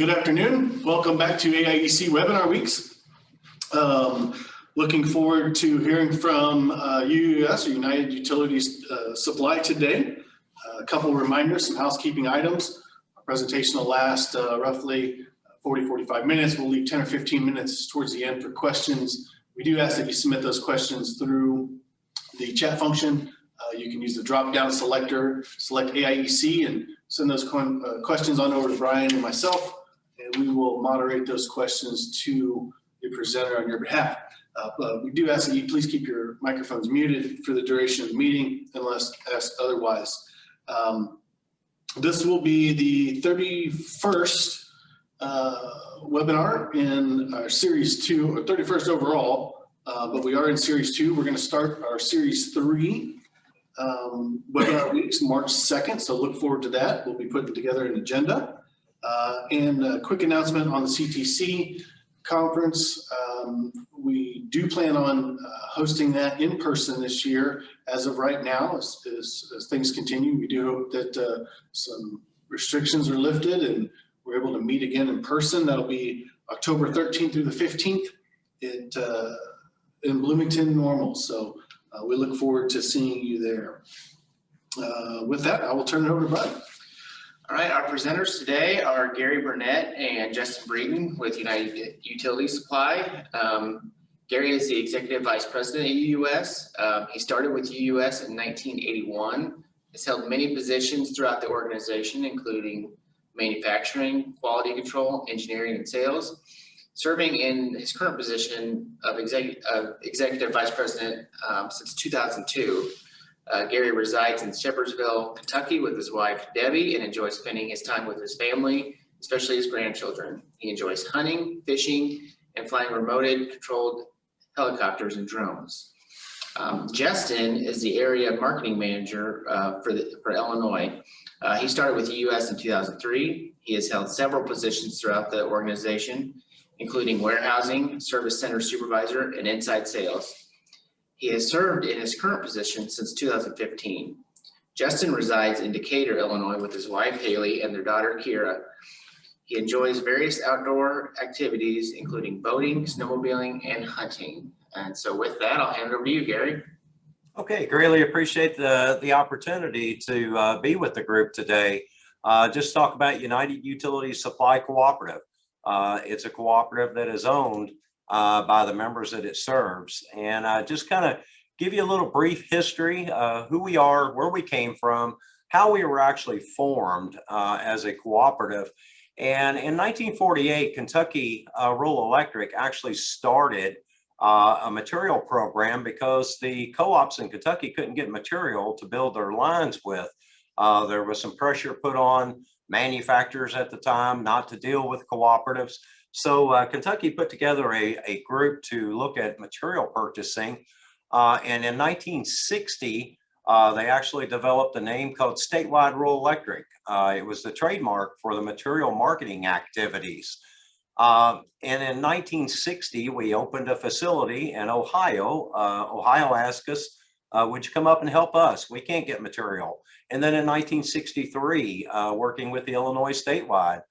Good afternoon. Welcome back to AIEC Webinar Weeks. Looking forward to hearing from UUS, or United Utilities Supply today. A couple of reminders, some housekeeping items. Our presentation will last roughly 40-45 minutes. We'll leave 10 or 15 minutes towards the end for questions. We do ask that you submit those questions through the chat function. You can use the drop-down selector, select AIEC, and send those questions on over to Brian and myself, and we will moderate those questions to the presenter on your behalf. We do ask that you please keep your microphones muted for the duration of the meeting unless asked otherwise. This will be the 31st webinar in our Series 2, or 31st overall, but we are in Series 2. We're going to start our Series 3 webinar weeks March 2nd, so look forward to that. We'll be putting together an agenda. And a quick announcement on the CTC conference. We do plan on hosting that in person this year. As of right now, as things continue, we do hope that some restrictions are lifted and we're able to meet again in person. That'll be October 13th through the 15th in Bloomington Normal. So we look forward to seeing you there. With that, I will turn it over to Brian. All right, our presenters today are Gary Burnett and Justin Breeden with United Utilities Supply. Gary is the Executive Vice President at UUS. He started with UUS in 1981. Has held many positions throughout the organization, including manufacturing, quality control, engineering, and sales. Serving in his current position of Executive Vice President since 2002. Gary resides in Shepherdsville, Kentucky with his wife, Debbie, and enjoys spending his time with his family, especially his grandchildren. He enjoys hunting, fishing, and flying remote controlled helicopters and drones. Justin is the area marketing manager for Illinois. He started with UUS in 2003. He has held several positions throughout the organization, including warehousing, service center supervisor, and inside sales. He has served in his current position since 2015. Justin resides in Decatur, Illinois with his wife, Haley, and their daughter, Kira. He enjoys various outdoor activities, including boating, snowmobiling, and hunting. And so with that, I'll hand it over to you, Gary. Okay, greatly appreciate the opportunity to be with the group today. Just talk about United Utilities Supply Cooperative. It's a cooperative that is owned by the members that it serves, and just kind of give you a little brief history, who we are, where we came from, how we were actually formed as a cooperative. And in 1948, Kentucky Rural Electric actually started a material program because the co-ops in Kentucky couldn't get material to build their lines with. There was some pressure put on manufacturers at the time not to deal with cooperatives. So Kentucky put together a group to look at material purchasing. And in 1960, they actually developed a name called Statewide Rural Electric. It was the trademark for the material marketing activities. And in 1960, we opened a facility in Ohio. Ohio asked us, would you come up and help us? We can't get material. And then in 1963, working with the Illinois Statewide,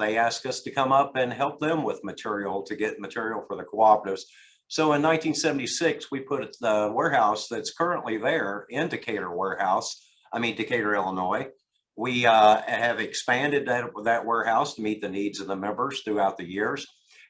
they asked us to come up and help them with material to get material for the cooperatives. So in 1976, we put the warehouse that's currently there in Decatur, Illinois. We have expanded that warehouse to meet the needs of the members throughout the years.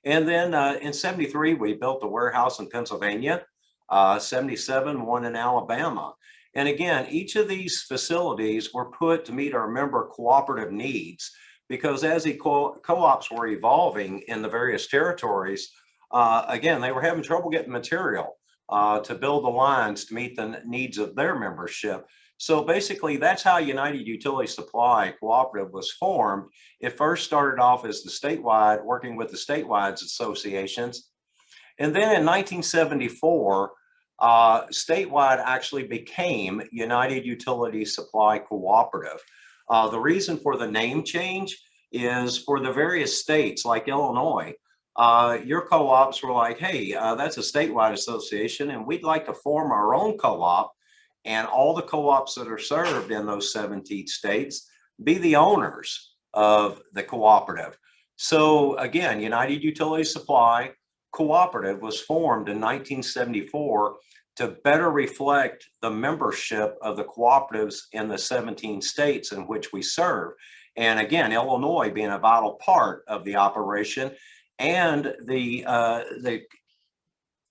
And then in 73, we built a warehouse in Pennsylvania, 77, one in Alabama. And again, each of these facilities were put to meet our member cooperative needs, because as the co-ops were evolving in the various territories, again, they were having trouble getting material to build the lines to meet the needs of their membership. So basically, that's how United Utilities Supply Cooperative was formed. It first started off as the statewide, working with the statewide associations. And then in 1974, statewide actually became United Utilities Supply Cooperative. The reason for the name change is for the various states like Illinois, your co-ops were like, hey, that's a statewide association and we'd like to form our own co-op, and all the co-ops that are served in those 17 states be the owners of the cooperative. So again, United Utility Supply Cooperative was formed in 1974 to better reflect the membership of the cooperatives in the 17 states in which we serve. And again, Illinois being a vital part of the operation, and the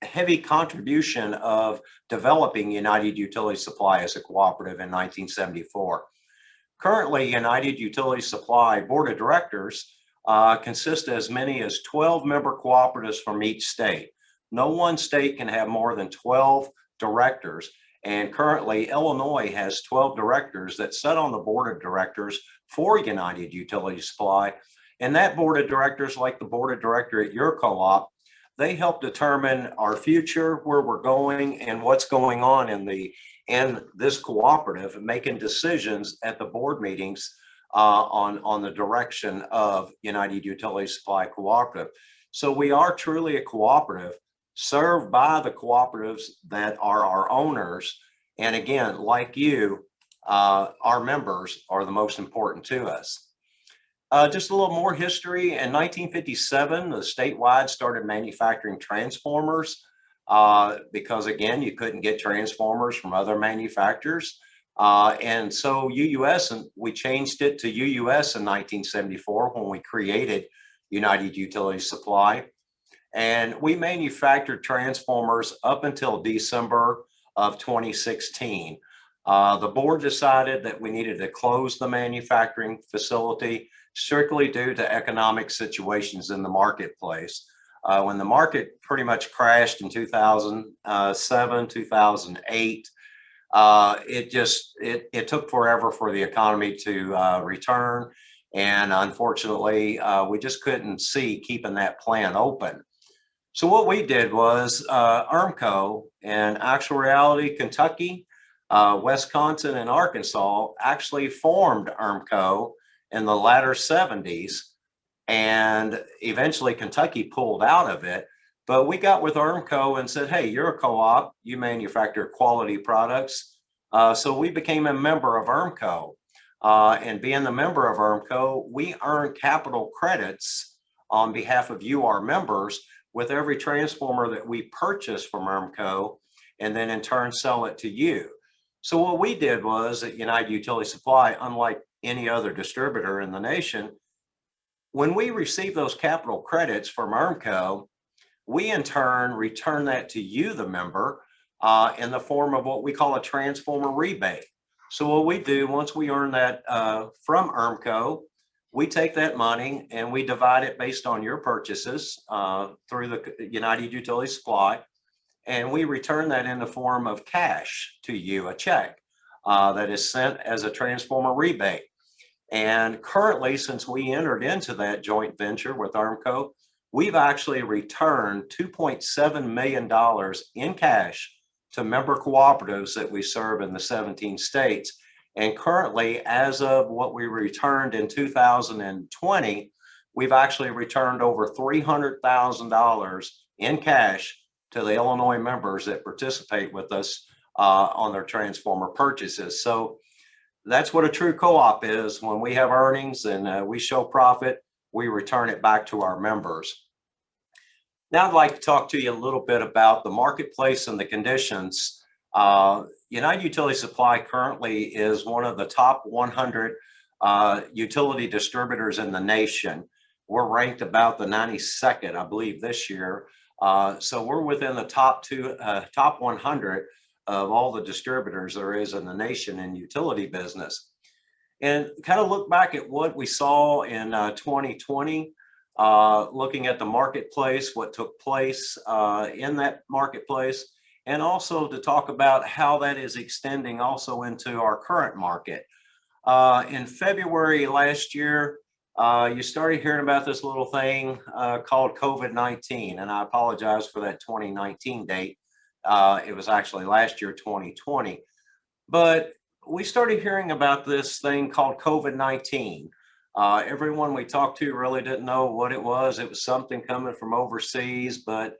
heavy contribution of developing United Utility Supply as a cooperative in 1974. Currently, United Utility Supply Board of Directors consist of as many as 12 member cooperatives from each state. No one state can have more than 12 directors. And currently, Illinois has 12 directors that sit on the board of directors for United Utility Supply. And that board of directors, like the board of director at your co-op, they help determine our future, where we're going, and what's going on in this cooperative, and making decisions at the board meetings on the direction of United Utility Supply Cooperative. So we are truly a cooperative served by the cooperatives that are our owners. And again, like you, our members are the most important to us. Just a little more history. In 1957, the statewide started manufacturing transformers because, again, you couldn't get transformers from other manufacturers. And so UUS, and we changed it to UUS in 1974 when we created United Utility Supply. And we manufactured transformers up until December of 2016. The board decided that we needed to close the manufacturing facility strictly due to economic situations in the marketplace. When the market pretty much crashed in 2007, 2008, it took forever for the economy to return. And unfortunately, we just couldn't see keeping that plant open. So what we did was ERMCO, in actual reality, Kentucky, Wisconsin, and Arkansas actually formed ERMCO in the latter 70s. And eventually Kentucky pulled out of it. But we got with ERMCO and said, hey, you're a co-op, you manufacture quality products. So we became a member of ERMCO. And being the member of ERMCO, we earn capital credits on behalf of you, our members, with every transformer that we purchase from ERMCO, and then in turn sell it to you. So what we did was at United Utility Supply, unlike any other distributor in the nation, when we receive those capital credits from ERMCO, we in turn return that to you, the member, in the form of what we call a transformer rebate. So what we do, once we earn that from ERMCO, we take that money and we divide it based on your purchases through the United Utility Supply, and we return that in the form of cash to you, a check that is sent as a transformer rebate. And currently, since we entered into that joint venture with ERMCO, we've actually returned $2.7 million in cash to member cooperatives that we serve in the 17 states. And currently, as of what we returned in 2020, we've actually returned over $300,000 in cash to the Illinois members that participate with us on their transformer purchases. So that's what a true co-op is. When we have earnings and we show profit, we return it back to our members. Now I'd like to talk to you a little bit about the marketplace and the conditions. United Utility Supply currently is one of the top 100 utility distributors in the nation. We're ranked about the 92nd, I believe, this year. So we're within the top 100 of all the distributors there is in the nation in utility business. And kind of look back at what we saw in 2020, looking at the marketplace, what took place in that marketplace, and also to talk about how that is extending also into our current market. In February last year, you started hearing about this little thing called COVID-19, and I apologize for that 2019 date. It was actually last year, 2020. But we started hearing about this thing called COVID-19. Everyone we talked to really didn't know what it was. It was something coming from overseas, but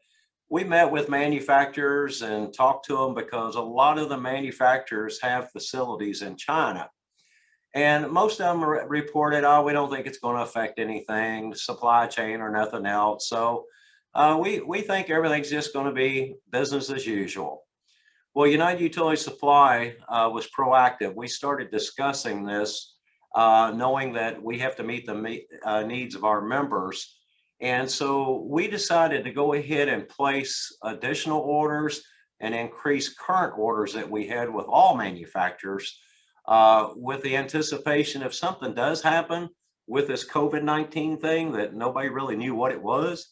we met with manufacturers and talked to them because a lot of the manufacturers have facilities in China. And most of them reported, oh, we don't think it's going to affect anything, supply chain or nothing else. So we think everything's just going to be business as usual. Well, United Utility Supply was proactive. We started discussing this, knowing that we have to meet the needs of our members. And so we decided to go ahead and place additional orders and increase current orders that we had with all manufacturers, with the anticipation if something does happen with this COVID-19 thing that nobody really knew what it was,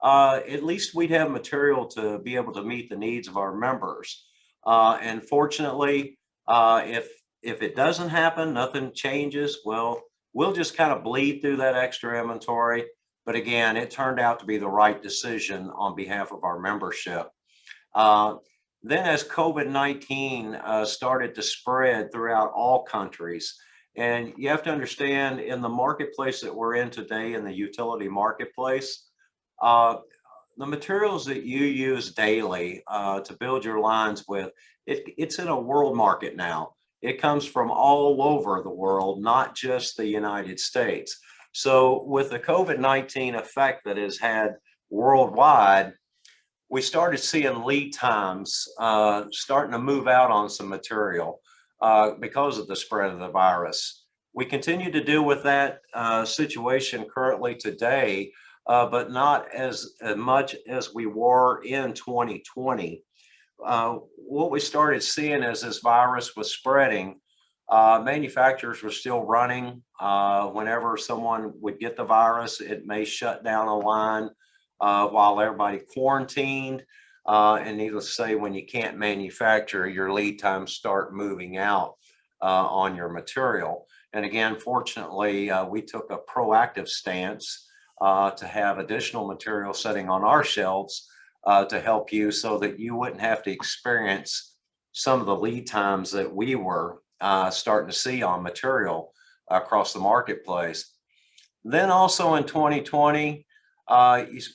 at least we'd have material to be able to meet the needs of our members. And fortunately, if it doesn't happen, nothing changes, well, we'll just kind of bleed through that extra inventory. But again, it turned out to be the right decision on behalf of our membership. Then as COVID-19 started to spread throughout all countries, and you have to understand in the marketplace that we're in today, in the utility marketplace, the materials that you use daily to build your lines with, it's in a world market now. It comes from all over the world, not just the United States. So with the COVID-19 effect that has had worldwide, we started seeing lead times starting to move out on some material because of the spread of the virus. We continue to deal with that situation currently today, but not as much as we were in 2020. What we started seeing as this virus was spreading, manufacturers were still running. Whenever someone would get the virus, it may shut down a line while everybody quarantined. And needless to say, when you can't manufacture, your lead times start moving out on your material. And again, fortunately, we took a proactive stance to have additional material sitting on our shelves to help you so that you wouldn't have to experience some of the lead times that we were starting to see on material across the marketplace. Then also in 2020,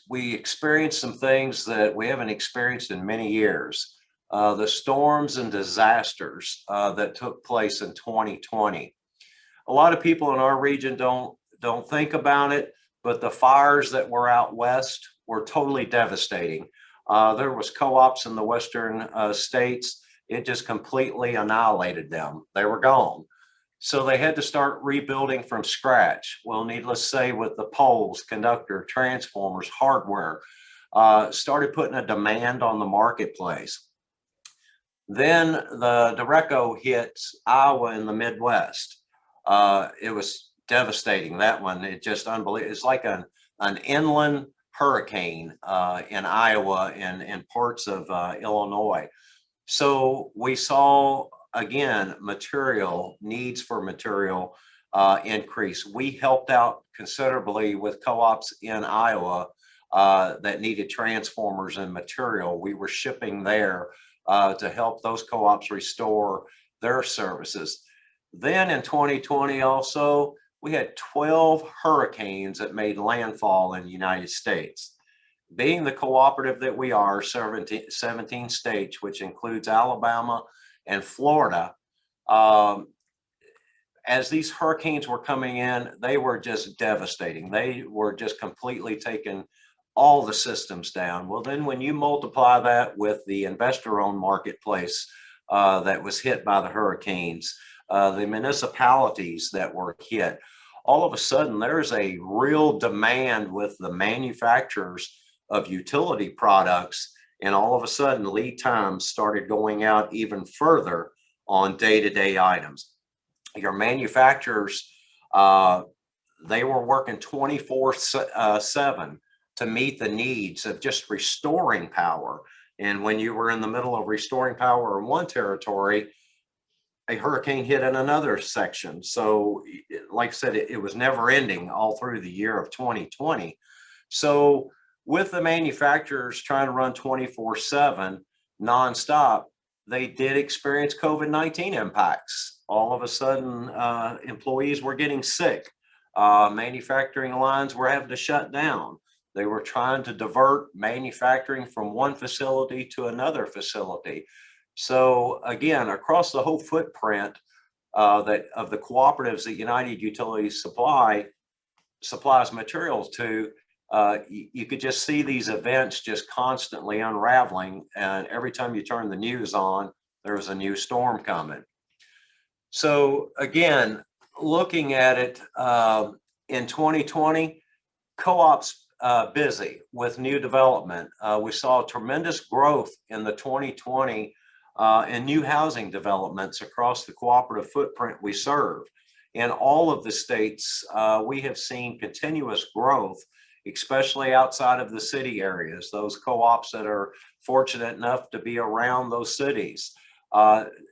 we experienced some things that we haven't experienced in many years. The storms and disasters that took place in 2020. A lot of people in our region don't think about it, but the fires that were out west were totally devastating. There was co-ops in the western states. It just completely annihilated them. They were gone. So they had to start rebuilding from scratch. Well, needless to say, with the poles, conductor, transformers, hardware, started putting a demand on the marketplace. Then the derecho hit Iowa in the Midwest. It was devastating, that one. It just unbelievable. It's like an inland hurricane in Iowa and parts of Illinois. So we saw, again, needs for material increase. We helped out considerably with co-ops in Iowa that needed transformers and material. We were shipping there to help those co-ops restore their services. Then in 2020 also, we had 12 hurricanes that made landfall in the United States. Being the cooperative that we are, 17 states, which includes Alabama and Florida, as these hurricanes were coming in, they were just devastating. They were just completely taking all the systems down. Well, then when you multiply that with the investor-owned marketplace that was hit by the hurricanes, the municipalities that were hit, all of a sudden there's a real demand with the manufacturers of utility products, and all of a sudden lead times started going out even further on day-to-day items. Your manufacturers, they were working 24/7 to meet the needs of just restoring power. And when you were in the middle of restoring power in one territory, a hurricane hit in another section. So like I said, it was never ending all through the year of 2020. So with the manufacturers trying to run 24/7 nonstop, they did experience COVID-19 impacts. All of a sudden, employees were getting sick. Manufacturing lines were having to shut down. They were trying to divert manufacturing from one facility to another facility. So again, across the whole footprint, that of the cooperatives that United Utilities supplies materials to, you could just see these events just constantly unraveling. And every time you turn the news on, there's a new storm coming. So again, looking at it in 2020, co-ops busy with new development. We saw tremendous growth in the 2020 in new housing developments across the cooperative footprint we serve. In all of the states, we have seen continuous growth, especially outside of the city areas, those co-ops that are fortunate enough to be around those cities.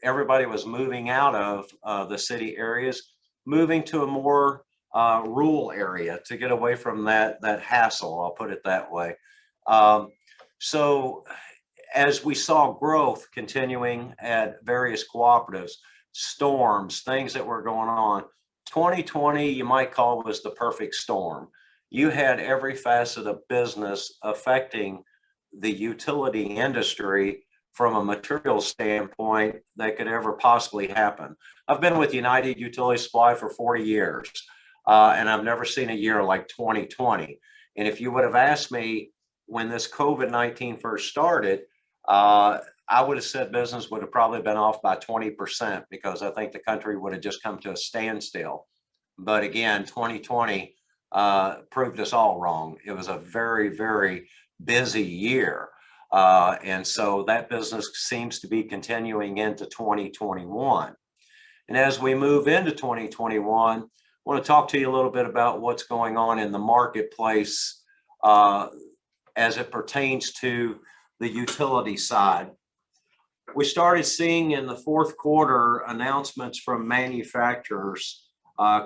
Everybody was moving out of the city areas, moving to a more rural area to get away from that hassle, I'll put it that way. So as we saw growth continuing at various cooperatives, storms, things that were going on, 2020 you might call was the perfect storm. You had every facet of business affecting the utility industry from a material standpoint that could ever possibly happen. I've been with United Utility Supply for 40 years, and I've never seen a year like 2020. And if you would have asked me when this COVID-19 first started, I would have said business would have probably been off by 20% because I think the country would have just come to a standstill. But again, 2020 proved us all wrong. It was a very, very busy year. And so that business seems to be continuing into 2021. And as we move into 2021, I want to talk to you a little bit about what's going on in the marketplace as it pertains to the utility side. We started seeing in the fourth quarter announcements from manufacturers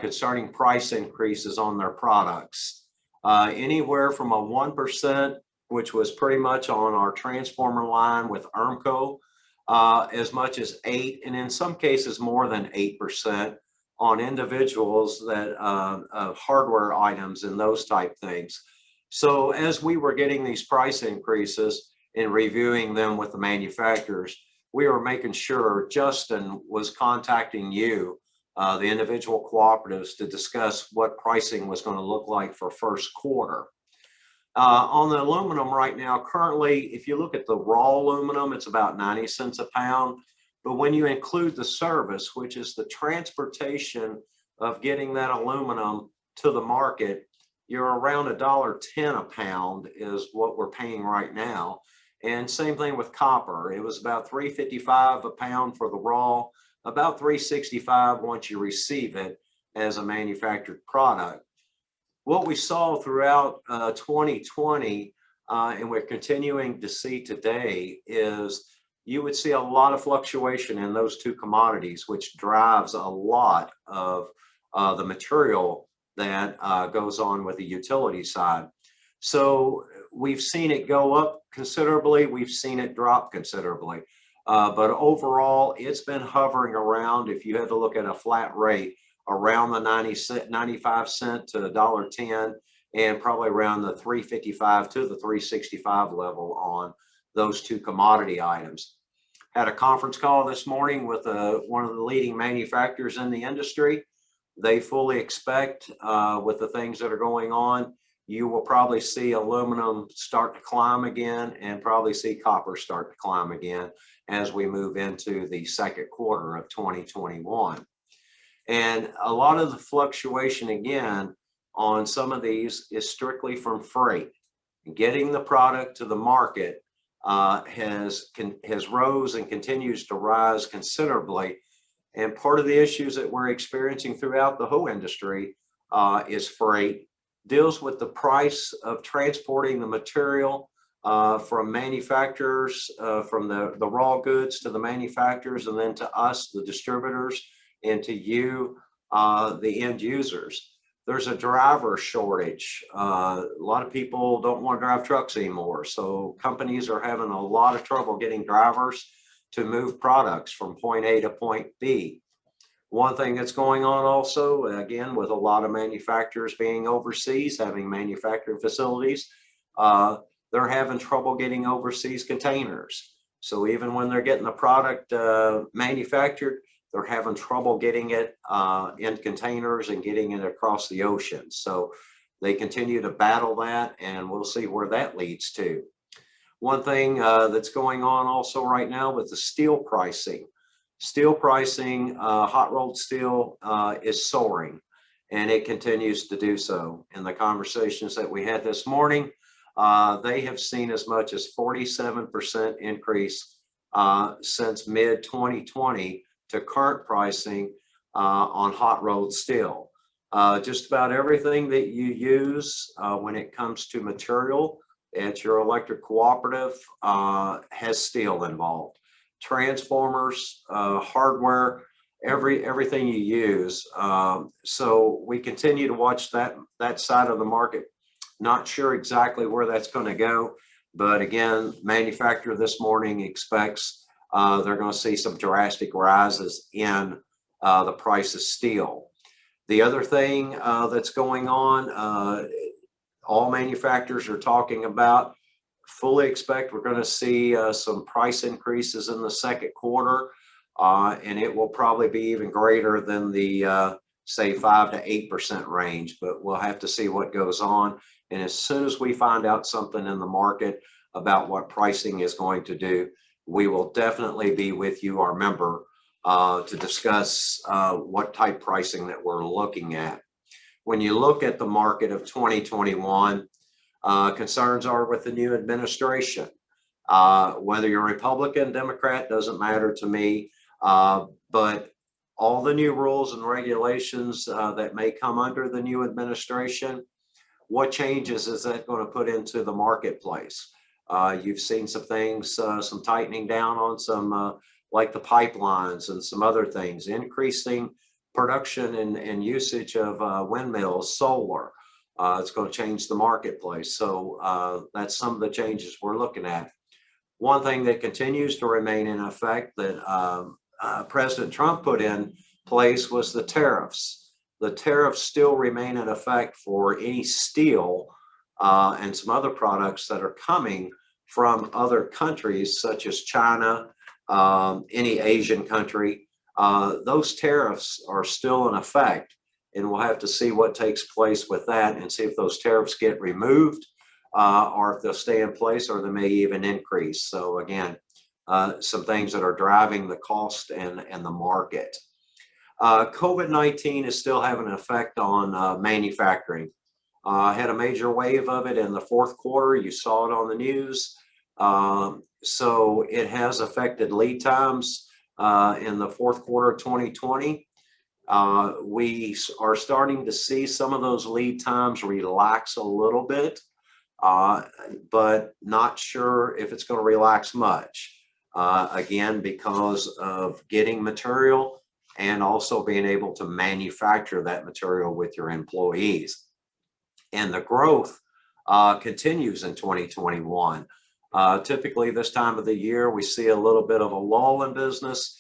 concerning price increases on their products, anywhere from a 1%, which was pretty much on our transformer line with ERMCO, as much as 8%, and in some cases more than 8% on individuals that hardware items and those type things. So as we were getting these price increases and reviewing them with the manufacturers, we were making sure Justin was contacting you, the individual cooperatives, to discuss what pricing was going to look like for first quarter. On the aluminum right now, currently, if you look at the raw aluminum, it's about 90 cents a pound. But when you include the service, which is the transportation of getting that aluminum to the market, you're around $1.10 a pound is what we're paying right now. And same thing with copper. It was about $3.55 a pound for the raw, about $3.65 once you receive it as a manufactured product. What we saw throughout 2020, and we're continuing to see today, is you would see a lot of fluctuation in those two commodities, which drives a lot of the material that goes on with the utility side. So we've seen it go up considerably, we've seen it drop considerably, but overall it's been hovering around, if you had to look at a flat rate, around the 95 cent to $1.10, and probably around the $3.55 to the $3.65 level on those two commodity items. Had a conference call this morning with one of the leading manufacturers in the industry. They fully expect, with the things that are going on, you will probably see aluminum start to climb again and probably see copper start to climb again as we move into the second quarter of 2021. And a lot of the fluctuation again on some of these is strictly from freight. Getting the product to the market has rose and continues to rise considerably. And part of the issues that we're experiencing throughout the whole industry is freight, deals with the price of transporting the material from manufacturers, from the raw goods to the manufacturers, and then to us, the distributors, and to you, the end users. There's a driver shortage. A lot of people don't want to drive trucks anymore. So companies are having a lot of trouble getting drivers to move products from point A to point B. One thing that's going on also, again, with a lot of manufacturers being overseas, having manufacturing facilities, they're having trouble getting overseas containers. So even when they're getting the product manufactured, they're having trouble getting it in containers and getting it across the ocean. So they continue to battle that, and we'll see where that leads to. One thing that's going on also right now with the steel pricing. Steel pricing, hot rolled steel is soaring, and it continues to do so. In the conversations that we had this morning, they have seen as much as 47% increase since mid 2020 to current pricing on hot rolled steel. Just about everything that you use when it comes to material at your electric cooperative has steel involved. Transformers, hardware, everything you use. So we continue to watch that side of the market. Not sure exactly where that's going to go, but again, manufacturer this morning expects they're going to see some drastic rises in the price of steel. The other thing that's going on, all manufacturers are talking about, fully expect we're going to see some price increases in the second quarter, and it will probably be even greater than the say 5 to 8% range, but we'll have to see what goes on. And as soon as we find out something in the market about what pricing is going to do, we will definitely be with you, our member, to discuss what type pricing that we're looking at. When you look at the market of 2021, concerns are with the new administration. Whether you're Republican, Democrat, doesn't matter to me, but all the new rules and regulations that may come under the new administration, what changes is that going to put into the marketplace? You've seen some things, some tightening down on some like the pipelines and some other things, increasing production and usage of windmills, solar. It's going to change the marketplace. So that's some of the changes we're looking at. One thing that continues to remain in effect that President Trump put in place was the tariffs. The tariffs still remain in effect for any steel and some other products that are coming from other countries such as China, any Asian country. Those tariffs are still in effect, and we'll have to see what takes place with that and see if those tariffs get removed or if they'll stay in place or they may even increase. So again, some things that are driving the cost and the market. COVID-19 is still having an effect on manufacturing. Had a major wave of it in the fourth quarter. You saw it on the news. So it has affected lead times in the fourth quarter of 2020. We are starting to see some of those lead times relax a little bit, but not sure if it's going to relax much. Again, because of getting material and also being able to manufacture that material with your employees. And the growth continues in 2021. Typically this time of the year, we see a little bit of a lull in business,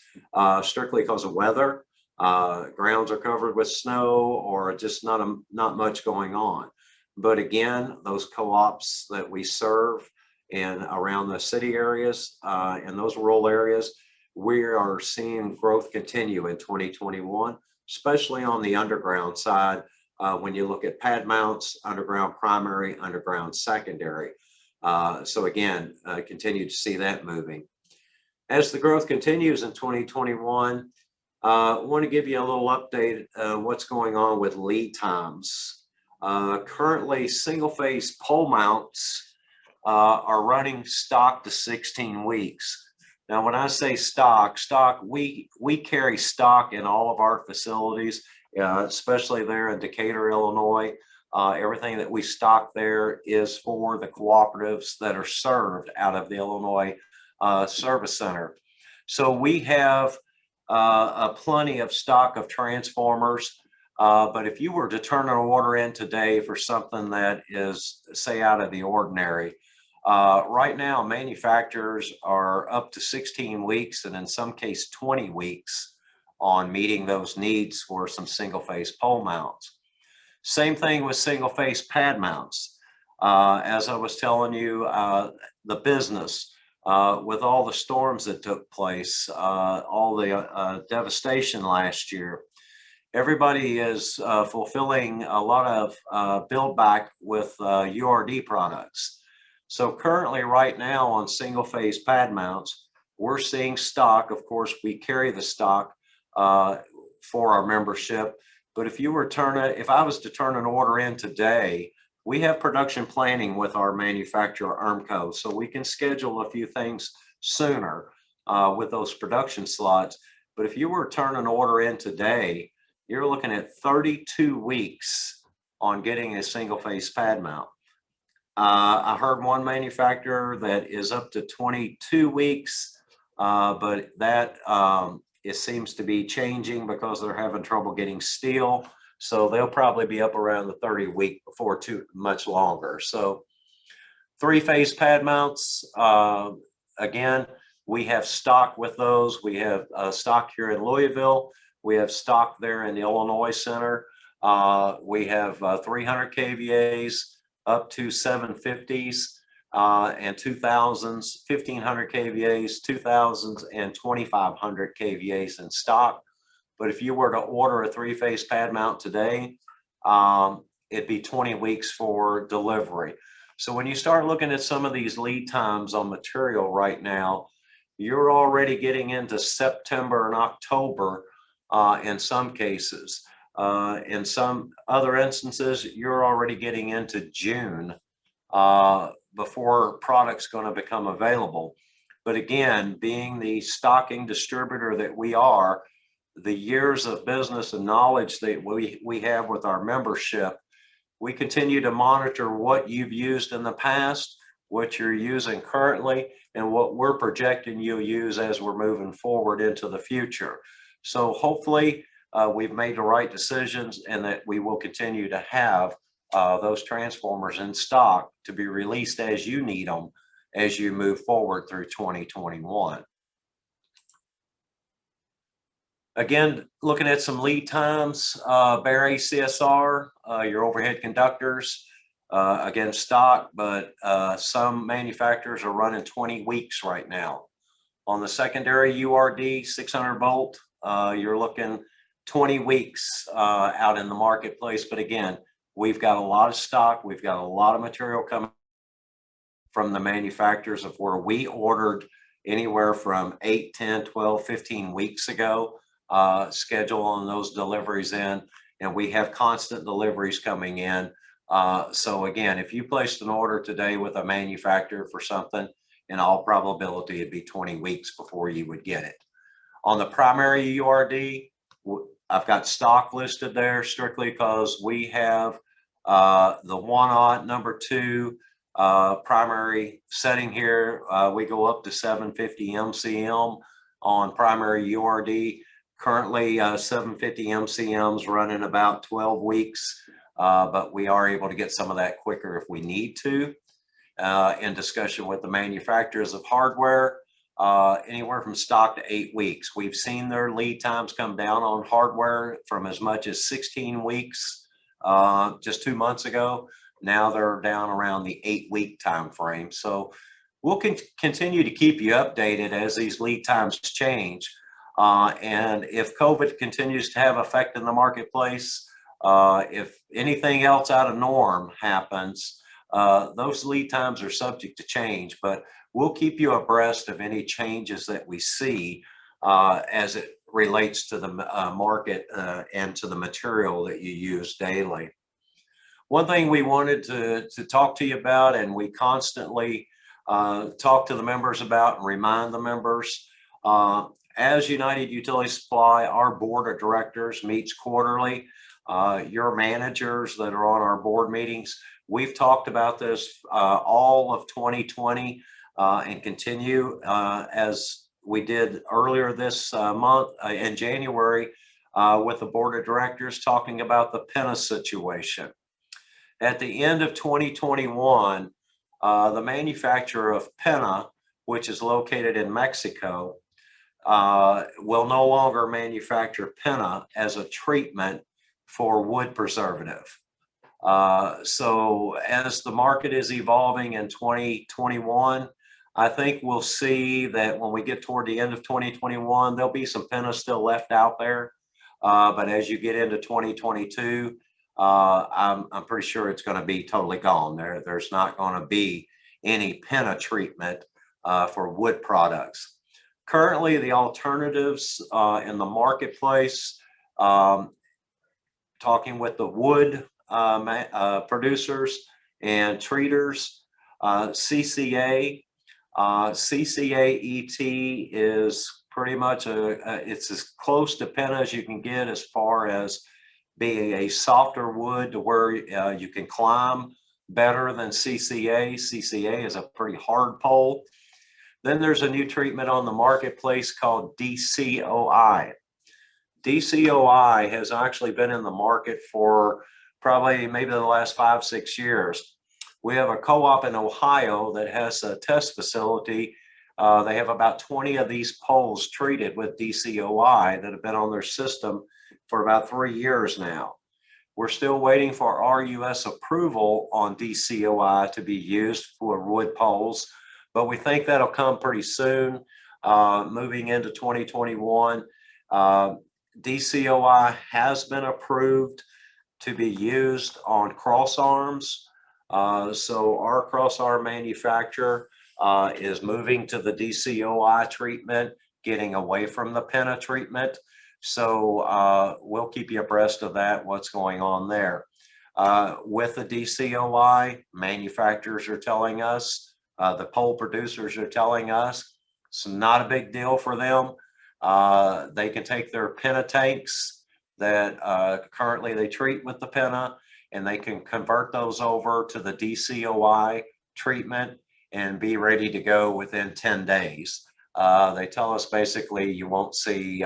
strictly because of weather. Grounds are covered with snow or just not much going on. But again, those co-ops that we serve in around the city areas and those rural areas, we are seeing growth continue in 2021, especially on the underground side. When you look at pad mounts, underground primary, underground secondary. So again, continue to see that moving. As the growth continues in 2021, I want to give you a little update what's going on with lead times. Currently, single-phase pole mounts are running stock to 16 weeks. Now, when I say stock, we carry stock in all of our facilities, especially there in Decatur, Illinois. Everything that we stock there is for the cooperatives that are served out of the Illinois Service Center. So we have plenty of stock of transformers, but if you were to turn an order in today for something that is, say, out of the ordinary, right now manufacturers are up to 16 weeks and in some case 20 weeks on meeting those needs for some single-phase pole mounts. Same thing with single-phase pad mounts. As I was telling you, the business, with all the storms that took place, all the devastation last year. Everybody is fulfilling a lot of build back with URD products. So currently right now on single phase pad mounts, we're seeing stock. Of course, we carry the stock for our membership. But if I was to turn an order in today, we have production planning with our manufacturer ERMCO, so we can schedule a few things sooner with those production slots. But if you were to turn an order in today, you're looking at 32 weeks on getting a single phase pad mount. I heard one manufacturer that is up to 22 weeks, but that it seems to be changing because they're having trouble getting steel. So they'll probably be up around the 30 week before too much longer. So 3-phase pad mounts, again, we have stock with those. We have stock here in Louisville. We have stock there in the Illinois Center. We have 300 kVAs up to 750s and 2000s, 1500 kVAs, 2000s, and 2500 kVAs in stock. But if you were to order a 3-phase pad mount today, it'd be 20 weeks for delivery. So when you start looking at some of these lead times on material right now, you're already getting into September and October in some cases. In some other instances, you're already getting into June before product's going to become available. But again, being the stocking distributor that we are, the years of business and knowledge that we have with our membership, we continue to monitor what you've used in the past, what you're using currently, and what we're projecting you'll use as we're moving forward into the future. So hopefully we've made the right decisions and that we will continue to have those transformers in stock to be released as you need them as you move forward through 2021. Again, looking at some lead times, Barry CSR, your overhead conductors, again, stock, but some manufacturers are running 20 weeks right now. On the secondary URD 600 volt, you're looking 20 weeks out in the marketplace. But again, we've got a lot of stock. We've got a lot of material coming from the manufacturers of where we ordered anywhere from 8, 10, 12, 15 weeks ago, scheduling those deliveries in, and we have constant deliveries coming in. So again, if you placed an order today with a manufacturer for something, in all probability, it'd be 20 weeks before you would get it. On the primary URD, I've got stock listed there strictly because we have the 1-aught number 2 primary setting here. We go up to 750 MCM on primary URD. Currently 750 MCMs running about 12 weeks, but we are able to get some of that quicker if we need to. In discussion with the manufacturers of hardware, anywhere from stock to 8 weeks. We've seen their lead times come down on hardware from as much as 16 weeks just 2 months ago. Now they're down around the 8-week time frame. So we'll continue to keep you updated as these lead times change. And if COVID continues to have effect in the marketplace, if anything else out of norm happens, those lead times are subject to change, but we'll keep you abreast of any changes that we see as it relates to the market and to the material that you use daily. One thing we wanted to talk to you about, and we constantly talk to the members about and remind the members, as United Utility Supply, our board of directors meets quarterly. Your managers that are on our board meetings, we've talked about this all of 2020 and continue as we did earlier this month in January with the board of directors talking about the PENA situation. At the end of 2021, the manufacturer of PENA, which is located in Mexico, will no longer manufacture PENA as a treatment for wood preservative. So as the market is evolving in 2021, I think we'll see that when we get toward the end of 2021, there'll be some pinna still left out there. But as you get into 2022, I'm pretty sure it's going to be totally gone. There's not going to be any pinna treatment for wood products. Currently, the alternatives in the marketplace, talking with the wood producers and treaters, CCA. CCAET is pretty much it's as close to pinna as you can get as far as being a softer wood to where you can climb better than CCA. CCA is a pretty hard pole. Then there's a new treatment on the marketplace called DCOI. DCOI has actually been in the market for probably maybe the last 5-6 years. We have a co-op in Ohio that has a test facility. They have about 20 of these poles treated with DCOI that have been on their system for about 3 years now. We're still waiting for our US approval on DCOI to be used for wood poles, but we think that'll come pretty soon, moving into 2021. DCOI has been approved to be used on cross arms. So our cross arm manufacturer is moving to the DCOI treatment, getting away from the pinna treatment. So we'll keep you abreast of that, what's going on there. With the DCOI, manufacturers are telling us, the pole producers are telling us, it's not a big deal for them. They can take their pinna tanks that currently they treat with the pinna, and they can convert those over to the DCOI treatment and be ready to go within 10 days. They tell us basically you won't see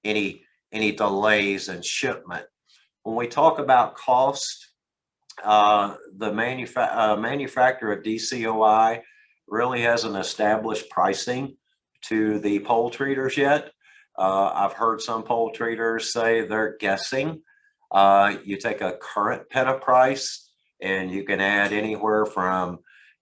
any delays in shipment. When we talk about cost, the manufacturer of DCOI really hasn't established pricing to the pole treaters yet. I've heard some pole treaters say they're guessing. You take a current pinna price and you can add anywhere from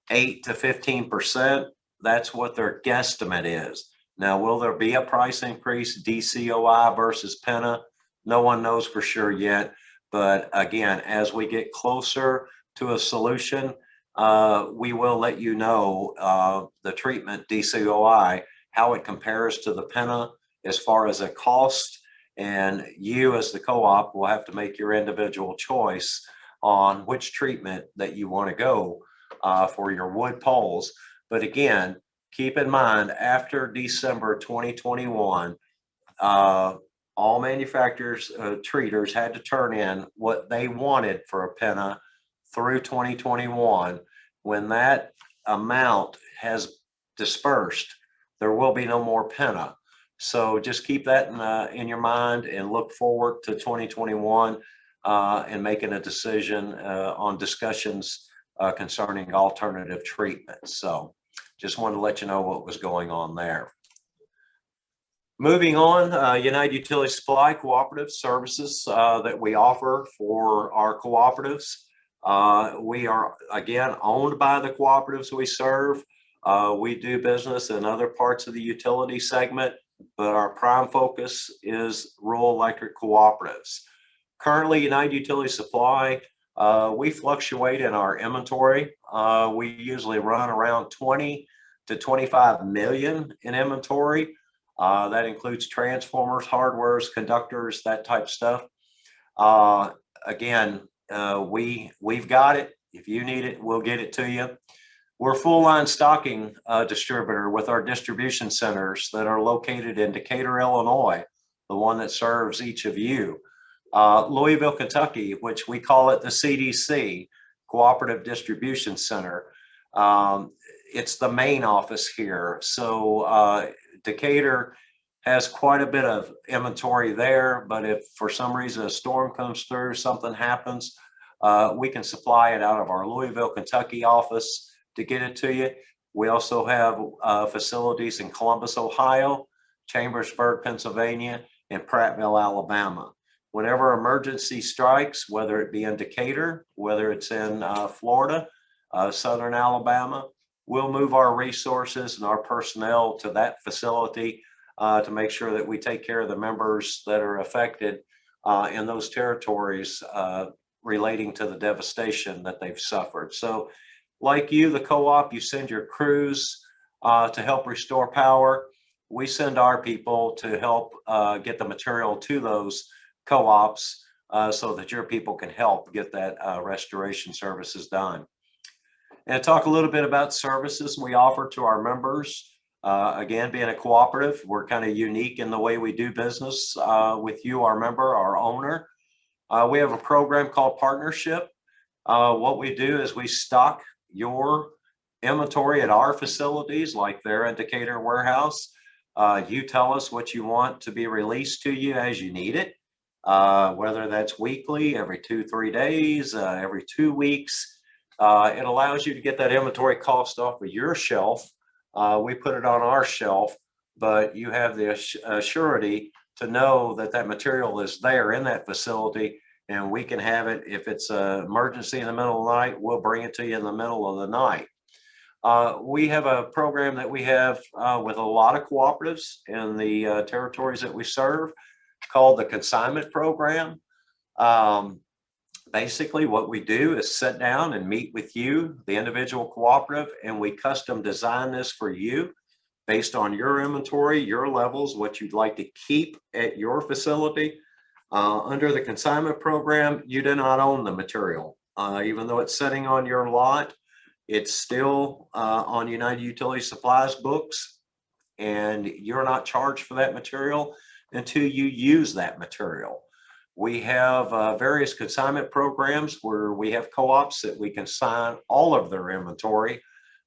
8 to 15%. That's what their guesstimate is. Now, will there be a price increase, DCOI versus pinna? No one knows for sure yet. But again, as we get closer to a solution, we will let you know the treatment DCOI, how it compares to the pinna as far as a cost. And you as the co-op will have to make your individual choice on which treatment that you want to go for your wood poles. But again, keep in mind, after December 2021, all manufacturers, treaters had to turn in what they wanted for a pinna through 2021. When that amount has dispersed, there will be no more pinna. So just keep that in your mind and look forward to 2021 and making a decision on discussions concerning alternative treatments. So just wanted to let you know what was going on there. Moving on, United Utility Supply Cooperative services that we offer for our cooperatives. We are, again, owned by the cooperatives we serve. We do business in other parts of the utility segment, but our prime focus is rural electric cooperatives. Currently, United Utility Supply, we fluctuate in our inventory. We usually run around 20 to 25 million in inventory. That includes transformers, hardwares, conductors, that type stuff. Again, we've got it. If you need it, we'll get it to you. We're a full line stocking distributor with our distribution centers that are located in Decatur, Illinois, the one that serves each of you. Louisville, Kentucky, which we call it the CDC, Cooperative Distribution Center. It's the main office here. So Decatur has quite a bit of inventory there, but if for some reason a storm comes through, something happens, we can supply it out of our Louisville, Kentucky office to get it to you. We also have facilities in Columbus, Ohio, Chambersburg, Pennsylvania, and Prattville, Alabama. Whenever emergency strikes, whether it be in Decatur, whether it's in Florida, Southern Alabama, we'll move our resources and our personnel to that facility to make sure that we take care of the members that are affected in those territories relating to the devastation that they've suffered. So like you, the co-op, you send your crews to help restore power. We send our people to help get the material to those co-ops so that your people can help get that restoration services done. And talk a little bit about services we offer to our members. Again, being a cooperative, we're kind of unique in the way we do business with you, our member, our owner. We have a program called Partnership. What we do is we stock your inventory at our facilities, like their indicator warehouse. You tell us what you want to be released to you as you need it, whether that's weekly, every 2-3 days, every 2 weeks. It allows you to get that inventory cost off of your shelf. We put it on our shelf, but you have the surety to know that that material is there in that facility, and we can have it. If it's an emergency in the middle of the night, we'll bring it to you in the middle of the night. We have a program that we have with a lot of cooperatives in the territories that we serve called the Consignment Program. Basically, what we do is sit down and meet with you, the individual cooperative, and we custom design this for you based on your inventory, your levels, what you'd like to keep at your facility. Under the consignment program, you do not own the material. Even though it's sitting on your lot, it's still on United Utility Supply's books, and you're not charged for that material until you use that material. We have various consignment programs where we have co-ops that we consign all of their inventory,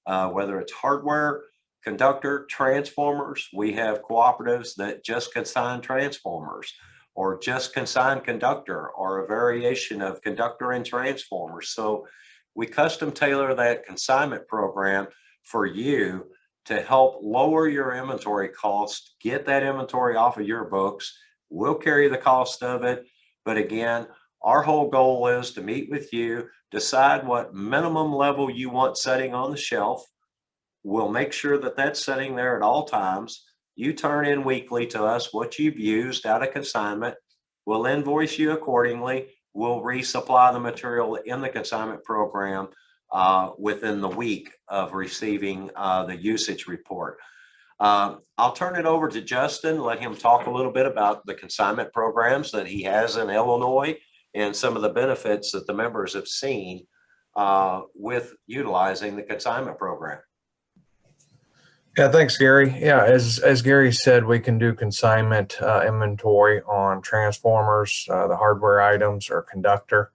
whether it's hardware, conductor, transformers. We have cooperatives that just consign transformers, or just consign conductor, or a variation of conductor and transformers. So we custom tailor that consignment program for you to help lower your inventory costs, get that inventory off of your books. We'll carry the cost of it. But again, our whole goal is to meet with you, decide what minimum level you want setting on the shelf. We'll make sure that that's sitting there at all times. You turn in weekly to us what you've used out of consignment. We'll invoice you accordingly. We'll resupply the material in the consignment program within the week of receiving the usage report. I'll turn it over to Justin, let him talk a little bit about the consignment programs that he has in Illinois and some of the benefits that the members have seen with utilizing the consignment program. Yeah, thanks, Gary. Yeah, as Gary said, we can do consignment inventory on transformers, the hardware items, or conductor.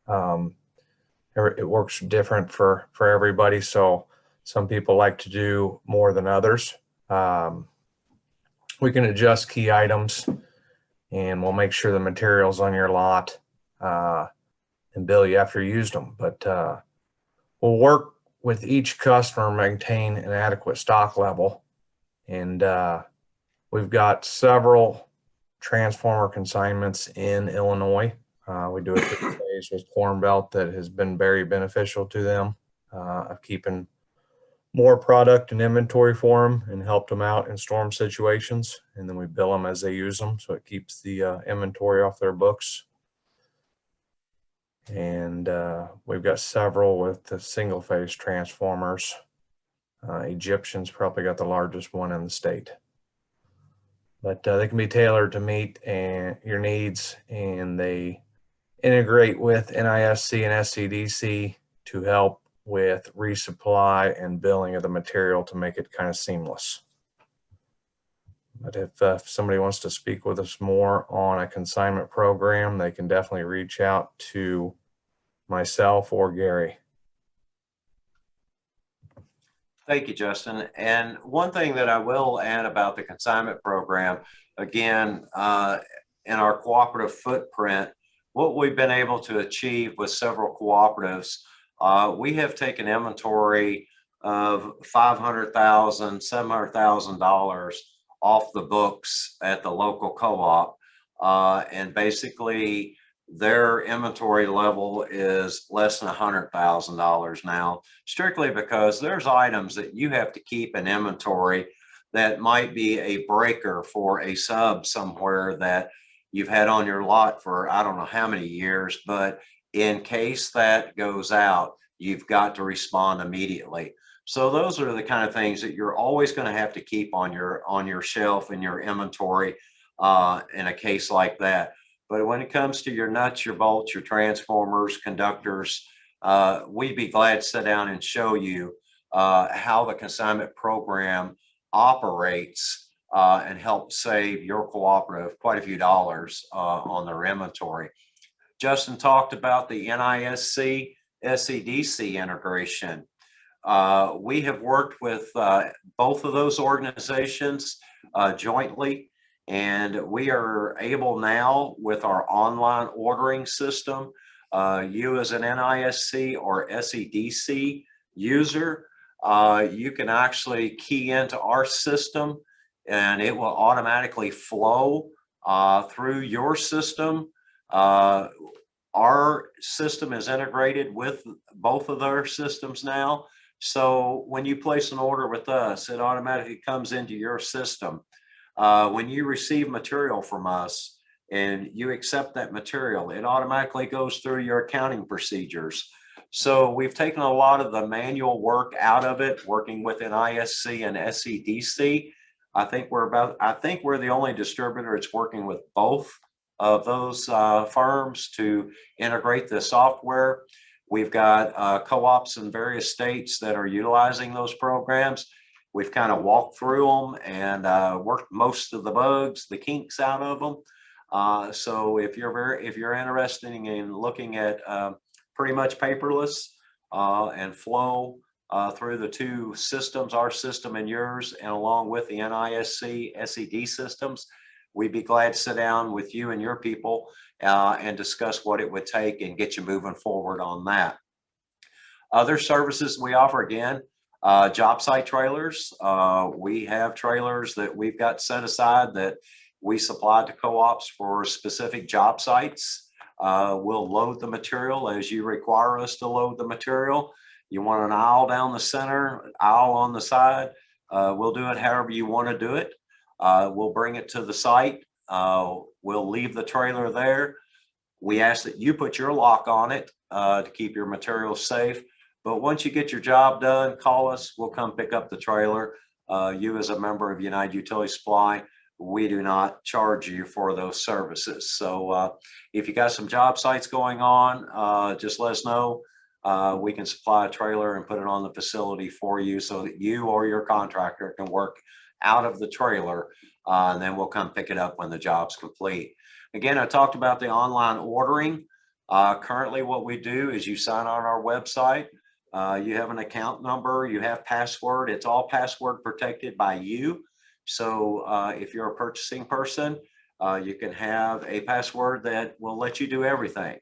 It works different for everybody, so some people like to do more than others. We can adjust key items, and we'll make sure the material's on your lot and bill you after you used them. But we'll work with each customer, maintain an adequate stock level. And we've got several transformer consignments in Illinois. We do it 3 days with Corn Belt that has been very beneficial to them of keeping more product and inventory for them and helped them out in storm situations. And then we bill them as they use them, so it keeps the inventory off their books. And we've got several with the single phase transformers. Egyptian's probably got the largest one in the state. But they can be tailored to meet your needs, and they integrate with NISC and SCDC to help with resupply and billing of the material to make it kind of seamless. But if somebody wants to speak with us more on a consignment program, they can definitely reach out to myself or Gary. Thank you, Justin. And one thing that I will add about the consignment program, again, in our cooperative footprint, what we've been able to achieve with several cooperatives, we have taken inventory of $500,000, $700,000 off the books at the local co-op, and basically their inventory level is less than $100,000 now, strictly because there's items that you have to keep in inventory that might be a breaker for a sub somewhere that you've had on your lot for I don't know how many years, but in case that goes out, you've got to respond immediately. So those are the kind of things that you're always going to have to keep on your shelf in your inventory in a case like that. But when it comes to your nuts, your bolts, your transformers, conductors, we'd be glad to sit down and show you how the consignment program operates and help save your cooperative quite a few dollars on their inventory. Justin talked about the NISC SCDC integration. We have worked with both of those organizations jointly, and we are able now with our online ordering system, you as an NISC or SCDC user, you can actually key into our system and it will automatically flow through your system. Our system is integrated with both of their systems now. So when you place an order with us, it automatically comes into your system. When you receive material from us and you accept that material, it automatically goes through your accounting procedures. So we've taken a lot of the manual work out of it, working with NISC and SCDC. I think we're the only distributor that's working with both of those firms to integrate the software. We've got co-ops in various states that are utilizing those programs. We've kind of walked through them and worked most of the bugs, the kinks out of them. So if you're interested in looking at pretty much paperless and flow through the two systems, our system and yours, and along with the NISC, SED systems, we'd be glad to sit down with you and your people and discuss what it would take and get you moving forward on that. Other services we offer, again, job site trailers. We have trailers that we've got set aside that we supply to co-ops for specific job sites. We'll load the material as you require us to load the material. You want an aisle down the center, aisle on the side, we'll do it however you want to do it. We'll bring it to the site. We'll leave the trailer there. We ask that you put your lock on it to keep your materials safe. But once you get your job done, call us. We'll come pick up the trailer. You as a member of United Utility Supply, we do not charge you for those services. So if you got some job sites going on, just let us know. We can supply a trailer and put it on the facility for you so that you or your contractor can work out of the trailer, and then we'll come pick it up when the job's complete. Again, I talked about the online ordering. Currently what we do is you sign on our website. You have an account number, you have password. It's all password protected by you. So if you're a purchasing person, you can have a password that will let you do everything.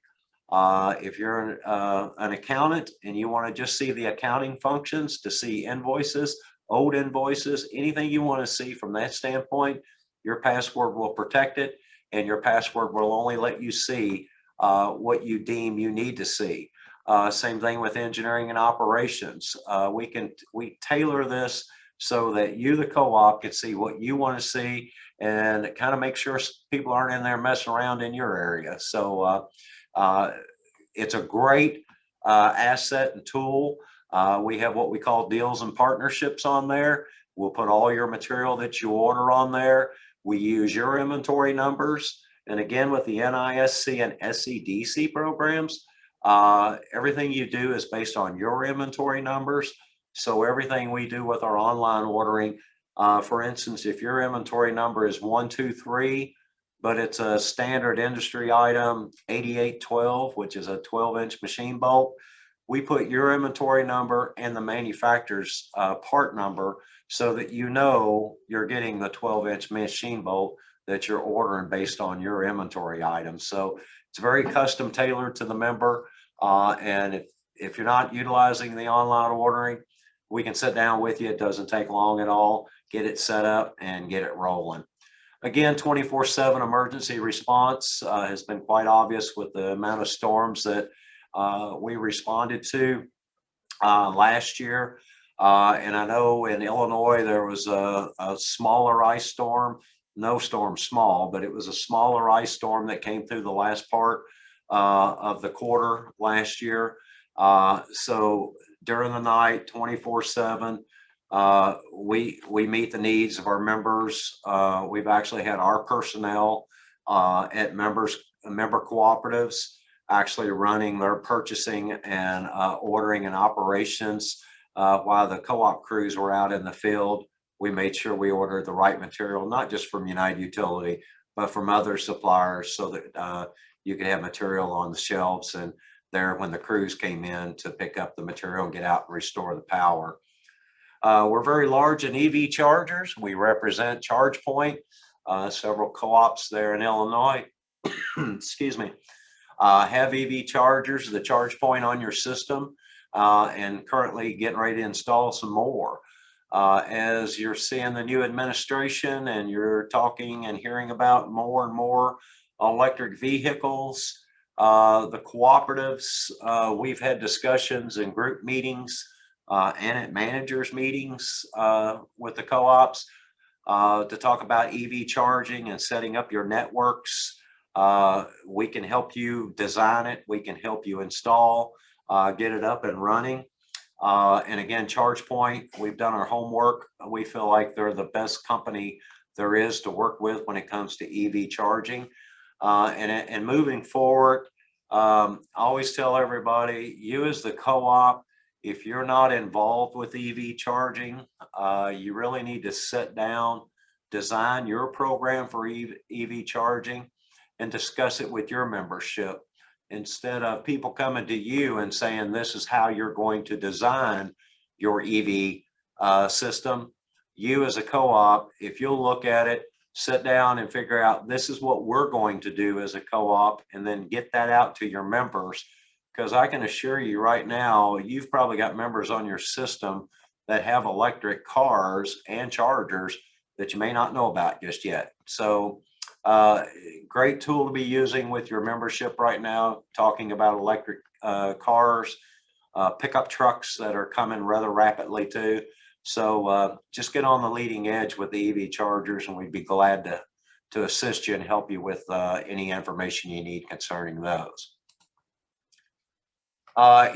If you're an accountant and you want to just see the accounting functions, to see invoices, old invoices, anything you want to see from that standpoint, your password will protect it, and your password will only let you see what you deem you need to see. Same thing with engineering and operations. We tailor this so that you, the co-op, can see what you want to see and kind of make sure people aren't in there messing around in your area. So it's a great asset and tool. We have what we call deals and partnerships on there. We'll put all your material that you order on there. We use your inventory numbers. And again, with the NISC and SCDC programs, everything you do is based on your inventory numbers. So everything we do with our online ordering, for instance, if your inventory number is 123, but it's a standard industry item, 8812, which is a 12-inch machine bolt, we put your inventory number and the manufacturer's part number so that you know you're getting the 12-inch machine bolt that you're ordering based on your inventory items. So it's very custom tailored to the member. And if you're not utilizing the online ordering, we can sit down with you. It doesn't take long at all. Get it set up and get it rolling. Again, 24/7 emergency response has been quite obvious with the amount of storms that we responded to last year. And I know in Illinois, there was a smaller ice storm, no storm small, but it was a smaller ice storm that came through the last part of the quarter last year. So during the night, 24/7, we meet the needs of our members. We've actually had our personnel at member cooperatives actually running their purchasing and ordering and operations while the co-op crews were out in the field. We made sure we ordered the right material, not just from United Utility, but from other suppliers, so that you could have material on the shelves and there when the crews came in to pick up the material and get out and restore the power. We're very large in EV chargers. We represent ChargePoint, several co-ops there in Illinois, excuse me, have EV chargers, the ChargePoint on your system, and currently getting ready to install some more. As you're seeing the new administration and you're talking and hearing about more and more electric vehicles, the cooperatives, we've had discussions in group meetings and at managers meetings with the co-ops to talk about EV charging and setting up your networks. We can help you design it. We can help you install, get it up and running. And again, ChargePoint, we've done our homework. We feel like they're the best company there is to work with when it comes to EV charging. And moving forward, I always tell everybody, you as the co-op, if you're not involved with EV charging, you really need to sit down, design your program for EV charging, and discuss it with your membership. Instead of people coming to you and saying, this is how you're going to design your EV system, you as a co-op, if you'll look at it, sit down and figure out, this is what we're going to do as a co-op, and then get that out to your members. Because I can assure you right now, you've probably got members on your system that have electric cars and chargers that you may not know about just yet. So great tool to be using with your membership right now, talking about electric cars, pickup trucks that are coming rather rapidly too. So just get on the leading edge with the EV chargers, and we'd be glad to assist you and help you with any information you need concerning those.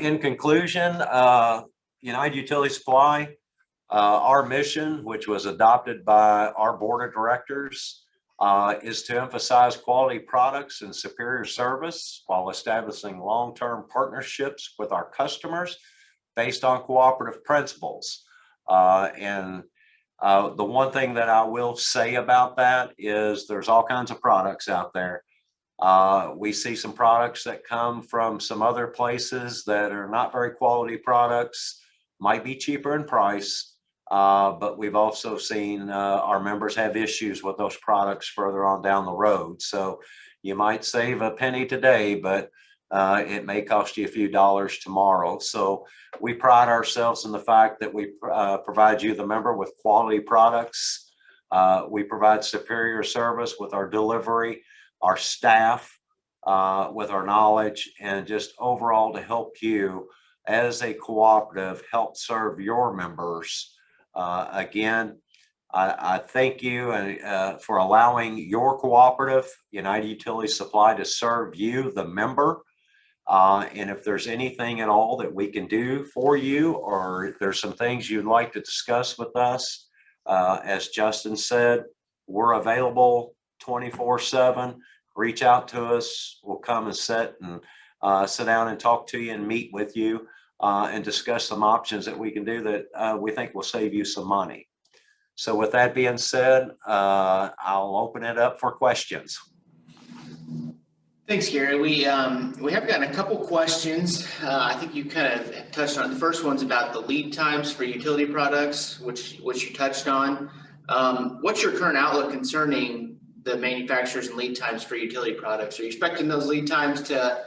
In conclusion, United Utility Supply, our mission, which was adopted by our board of directors, is to emphasize quality products and superior service while establishing long-term partnerships with our customers based on cooperative principles. And the one thing that I will say about that is there's all kinds of products out there. We see some products that come from some other places that are not very quality products, might be cheaper in price, but we've also seen our members have issues with those products further on down the road. So you might save a penny today, but it may cost you a few dollars tomorrow. So we pride ourselves in the fact that we provide you, the member, with quality products. We provide superior service with our delivery, our staff, with our knowledge, and just overall to help you as a cooperative help serve your members. Again, I thank you for allowing your cooperative, United Utility Supply, to serve you, the member. And if there's anything at all that we can do for you, or if there's some things you'd like to discuss with us, as Justin said, we're available 24/7. Reach out to us. We'll come and sit down and talk to you and meet with you and discuss some options that we can do that we think will save you some money. So with that being said, I'll open it up for questions. Thanks, Gary. We have gotten a couple questions. I think you kind of touched on. The first one's about the lead times for utility products, which you touched on. What's your current outlook concerning the manufacturers and lead times for utility products? Are you expecting those lead times to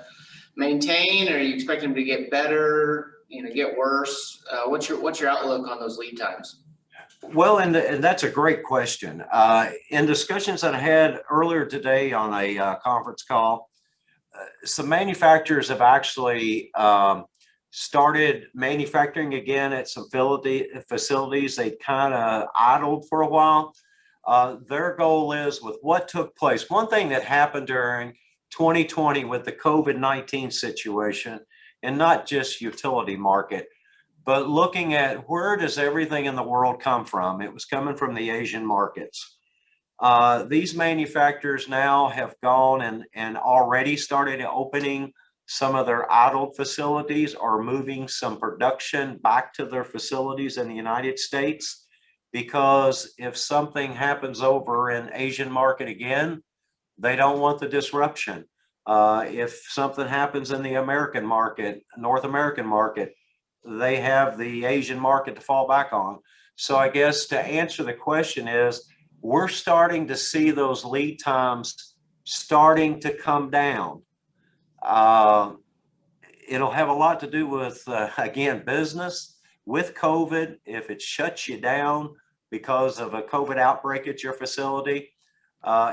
maintain, or are you expecting them to get better, get worse? What's your outlook on those lead times? Well, and that's a great question. In discussions that I had earlier today on a conference call, some manufacturers have actually started manufacturing again at some facilities they kind of idled for a while. Their goal is with what took place. One thing that happened during 2020 with the COVID-19 situation, and not just utility market, but looking at where does everything in the world come from? It was coming from the Asian markets. These manufacturers now have gone and already started opening some of their idled facilities or moving some production back to their facilities in the United States. Because if something happens over in Asian market again, they don't want the disruption. If something happens in the American market, North American market, they have the Asian market to fall back on. So I guess to answer the question is, we're starting to see those lead times starting to come down. It'll have a lot to do with, again, business with COVID. If it shuts you down because of a COVID outbreak at your facility,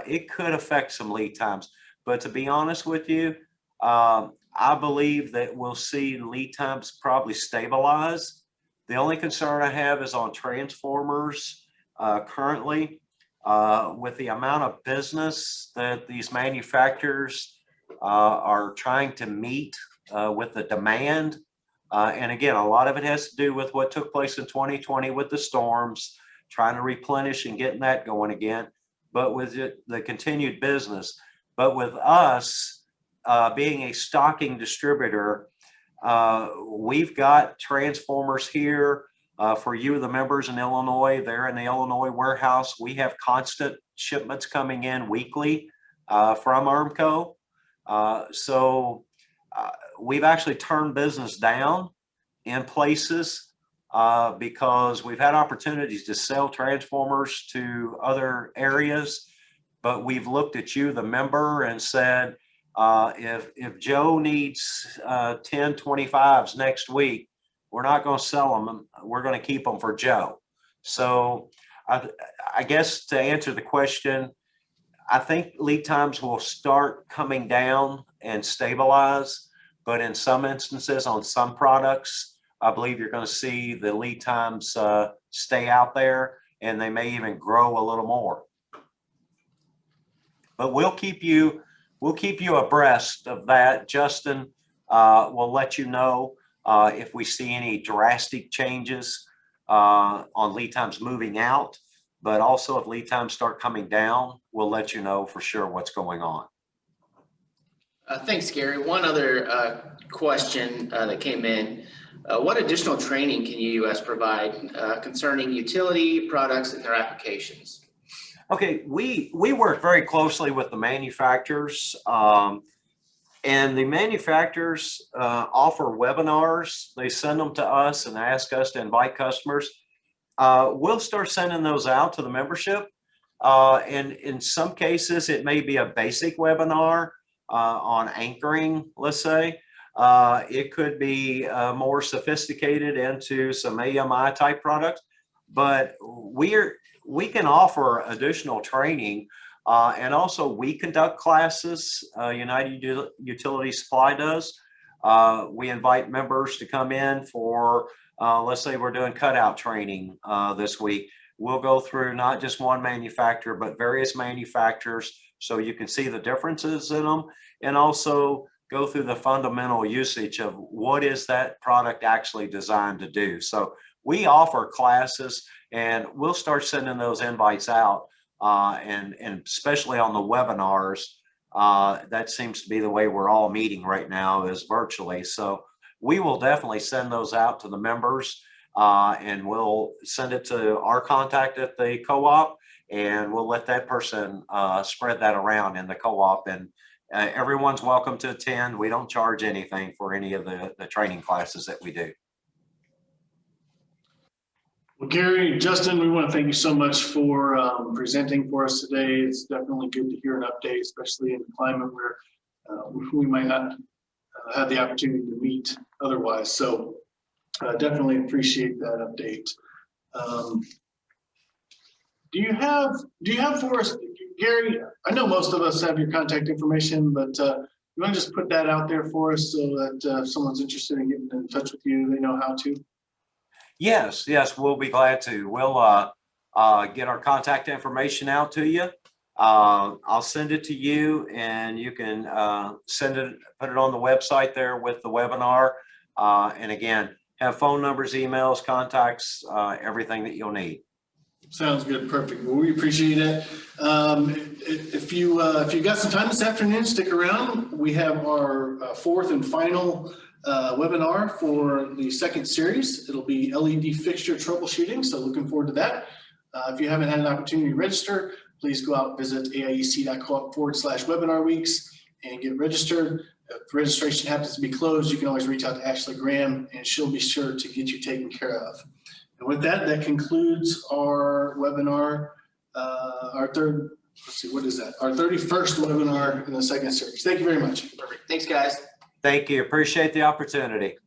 it could affect some lead times. But to be honest with you, I believe that we'll see lead times probably stabilize. The only concern I have is on transformers currently. With the amount of business that these manufacturers are trying to meet with the demand. And again, a lot of it has to do with what took place in 2020 with the storms, trying to replenish and getting that going again, but with the continued business. But with us being a stocking distributor, we've got transformers here. For you, the members in Illinois, they're in the Illinois warehouse. We have constant shipments coming in weekly from ERMCO. So we've actually turned business down in places because we've had opportunities to sell transformers to other areas, but we've looked at you, the member, and said, if Joe needs 10 25s next week, we're not going to sell them. We're going to keep them for Joe. So I guess to answer the question, I think lead times will start coming down and stabilize. But in some instances, on some products, I believe you're going to see the lead times stay out there, and they may even grow a little more. But we'll keep you abreast of that. Justin will let you know if we see any drastic changes on lead times moving out, but also if lead times start coming down, we'll let you know for sure what's going on. Thanks, Gary. One other question that came in. What additional training can UUS provide concerning utility products and their applications? Okay, we work very closely with the manufacturers. And the manufacturers offer webinars. They send them to us and ask us to invite customers. We'll start sending those out to the membership. And in some cases, it may be a basic webinar on anchoring, let's say. It could be more sophisticated into some AMI type products. But we can offer additional training. And also we conduct classes, United Utility Supply does. We invite members to come in for, let's say we're doing cutout training this week. We'll go through not just one manufacturer, but various manufacturers so you can see the differences in them, and also go through the fundamental usage of what is that product actually designed to do. So we offer classes, and we'll start sending those invites out. And especially on the webinars, that seems to be the way we're all meeting right now, is virtually. So we will definitely send those out to the members, and we'll send it to our contact at the co-op, and we'll let that person spread that around in the co-op. And everyone's welcome to attend. We don't charge anything for any of the training classes that we do. Well, Gary, Justin, we want to thank you so much for presenting for us today. It's definitely good to hear an update, especially in the climate where we might not have the opportunity to meet otherwise. So definitely appreciate that update. Do you have for us, Gary? I know most of us have your contact information, but you want to just put that out there for us so that if someone's interested in getting in touch with you, they know how to? Yes, we'll be glad to. We'll get our contact information out to you. I'll send it to you, and you can put it on the website there with the webinar. And again, have phone numbers, emails, contacts, everything that you'll need. Sounds good. Perfect. Well, we appreciate it. If you got some time this afternoon, stick around. We have our fourth and final webinar for the second series. It'll be LED fixture troubleshooting. So looking forward to that. If you haven't had an opportunity to register, please go out and visit aiec.coop/webinar weeks and get registered. If registration happens to be closed, you can always reach out to Ashley Graham and she'll be sure to get you taken care of. And with that, that concludes our webinar, our 31st webinar in the second series. Thank you very much. Perfect. Thanks, guys. Thank you. Appreciate the opportunity.